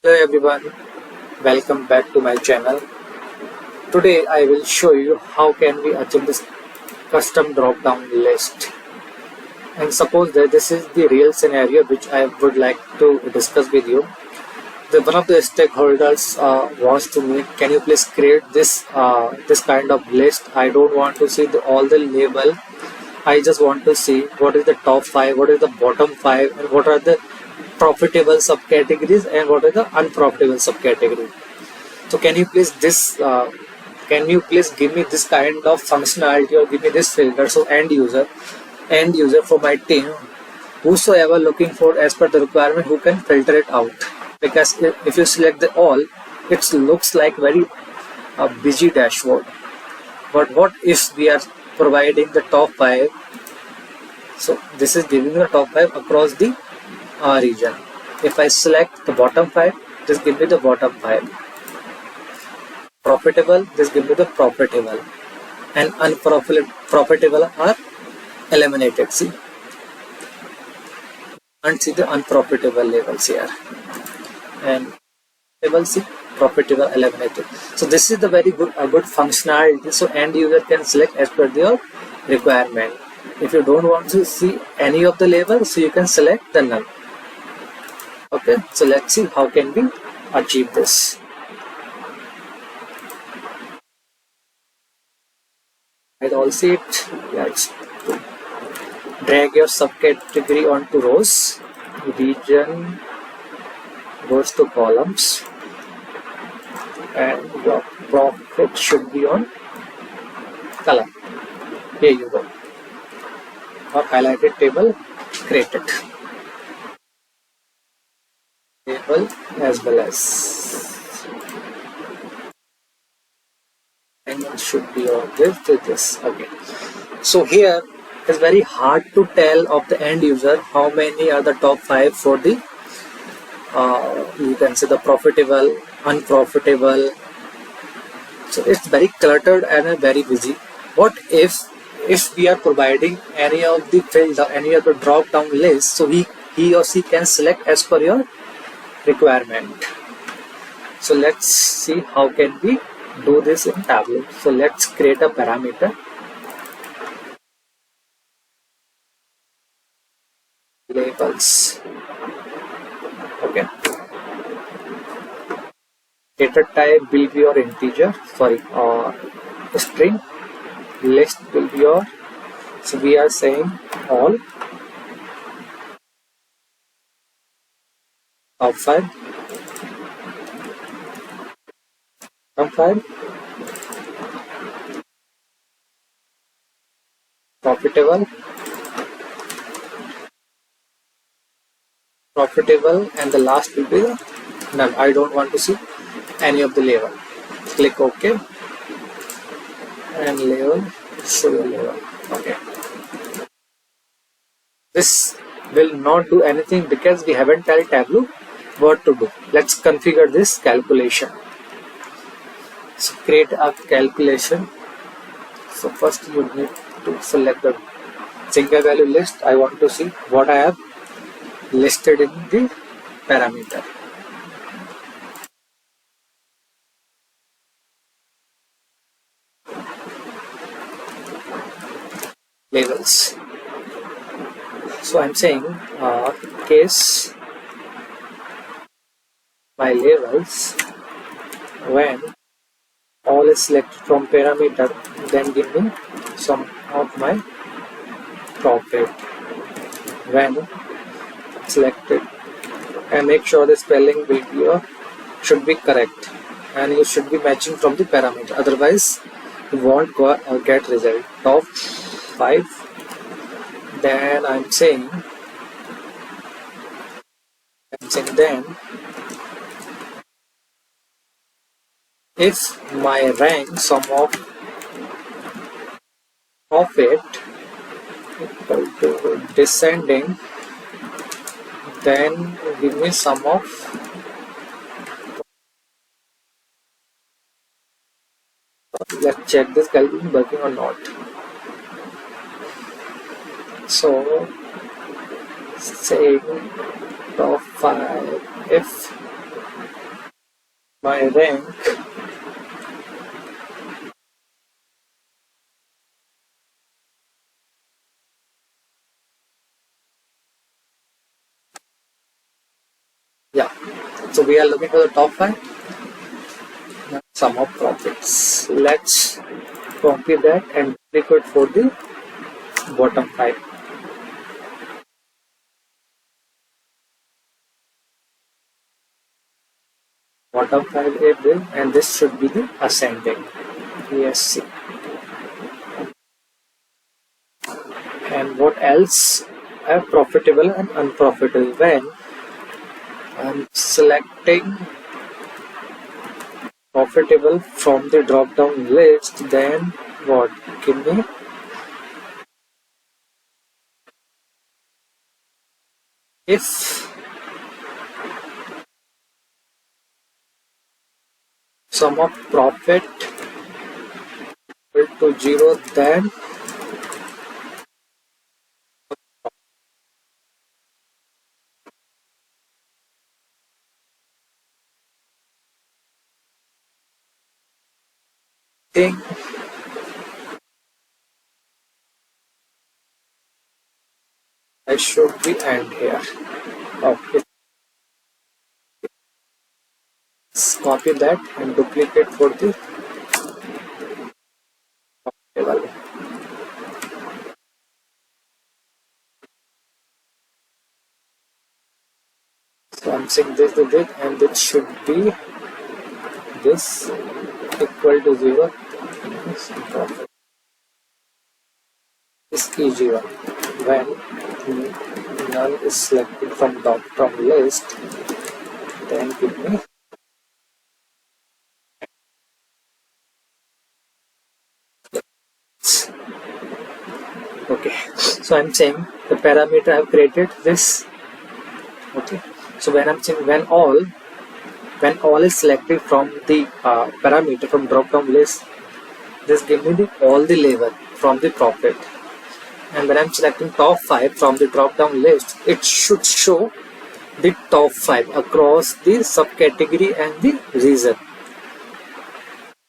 Hello everyone, welcome back to my channel. Today I will show you how can we achieve this custom drop down list. And suppose that this is the real scenario which I would like to discuss with you. One of the stakeholders wants to me, can you please create this kind of list? I don't want to see all the label. I just want to see what is the top 5, what is the bottom 5, and what are the profitable subcategories and what are the unprofitable subcategories. So can you please give me this kind of functionality or give me this filter, so end user for my team, whosoever looking for as per the requirement, who can filter it out. Because if you select the all, it looks like very busy dashboard. But what if we are providing the top 5? So this is giving the top 5 across the region. If I select the bottom 5, this give me the bottom 5. Profitable, this give me the profitable, and unprofitable are eliminated. See, and see the unprofitable labels here, and profitable eliminated. So this is the very good functionality. So end user can select as per their requirement. If you don't want to see any of the labels, so you can select the none. Okay, so let's see how can we achieve this. I'll all see it. Let's drag your subcategory onto rows. Region goes to columns, and your profit should be on column. Here you go. Or highlighted table created. Table as well as, and it should be on this. Okay. So here it's very hard to tell of the end user how many are the top 5 for the you can say the profitable, unprofitable. So it's very cluttered and very busy. What if we are providing any of the field or any of the drop down list, so he or she can select as per your requirement. So let's see how can we do this in Tableau. So let's create a parameter. Labels. Okay. Data type will be your integer, string. List will be your, so we are saying all top 5, top 5, profitable, and the last will be the none. I don't want to see any of the label. Click OK, and label, show your label. Okay. This will not do anything because we haven't told Tableau what to do. Let's configure this calculation. So create a calculation. So first you need to select the single value list. I want to see what I have listed in the parameter. Labels. So I'm saying case my labels, when all is selected from parameter, then give me some of my profit. When selected, and make sure the spelling will be should be correct, and you should be matching from the parameter, otherwise you won't get result. Top 5. Then I'm saying then if my rank sum of it equal to descending, then give me sum of let's check this calculation working or not. So saying top 5, if my rank yeah. So we are looking for the top 5 sum of profits. Let's copy that and duplicate for the bottom 5. Bottom 5 is this, and this should be the ascending. Yes. And what else? Profitable and unprofitable. When I'm selecting profitable from the drop down list, then what? Give me if sum of profit equal to 0, then think I should be end here. Okay, let's copy that and duplicate for the table. So I'm saying this to this, and this should be this equal to 0. Profit is easier when none is selected from top from list. Then give me okay. So I'm saying the parameter I have created this. Okay. So when I'm saying when all is selected from the parameter from drop down list, this give me the all the level from the profit. And when I'm selecting top 5 from the drop down list, it should show the top 5 across the subcategory and the region.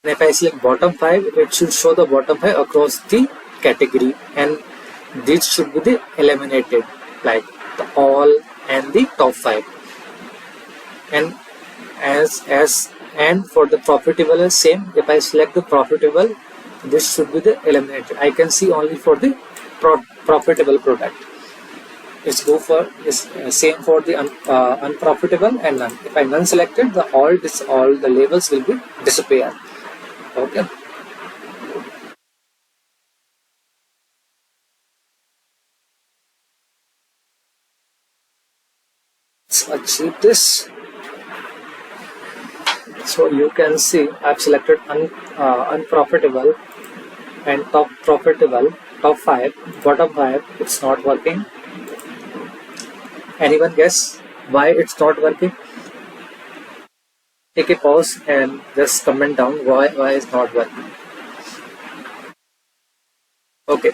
And if I select bottom 5, it should show the bottom 5 across the category, and this should be the eliminated, like the all and the top 5. And and for the profitable is same. If I select the profitable, this should be the eliminated. I can see only for the profitable product. It's go for is same for the unprofitable and none. If I none selected, the all the labels will be disappear. Okay. Let's achieve this. So you can see I've selected unprofitable and top profitable, top 5, bottom 5. It's not working. Anyone guess why it's not working? Take a pause and just comment down why it's not working. Okay,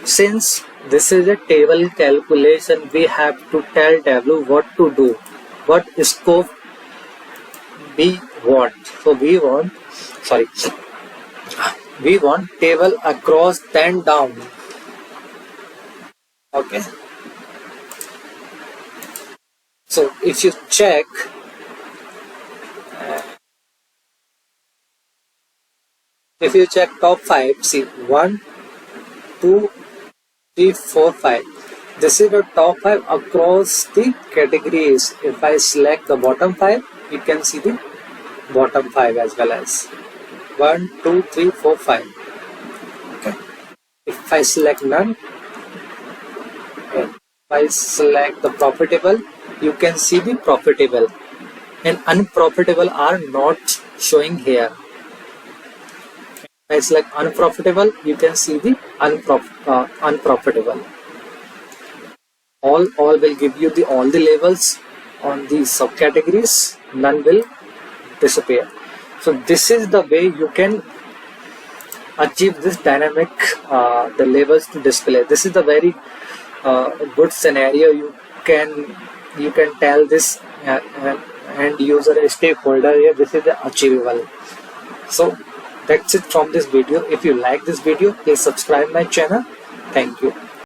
since this is a table calculation, we have to tell Tableau what to do, what scope we want. So we want table across then down. Okay. So if you check top 5, see 1, 2, 3, 4, 5. This is the top 5 across the categories. If I select the bottom 5, you can see the bottom 5 as well as 1, 2, 3, 4, 5. Okay. If I select none, if I select the profitable, you can see the profitable, and unprofitable are not showing here. If I select unprofitable, you can see the unprofitable. All will give you the all the labels on the subcategories. None will disappear. So this is the way you can achieve this dynamic the labels to display. This is the very good scenario. You can tell this end user a stakeholder here, this is achievable. So that's it from this video. If you like this video, please subscribe my channel. Thank you.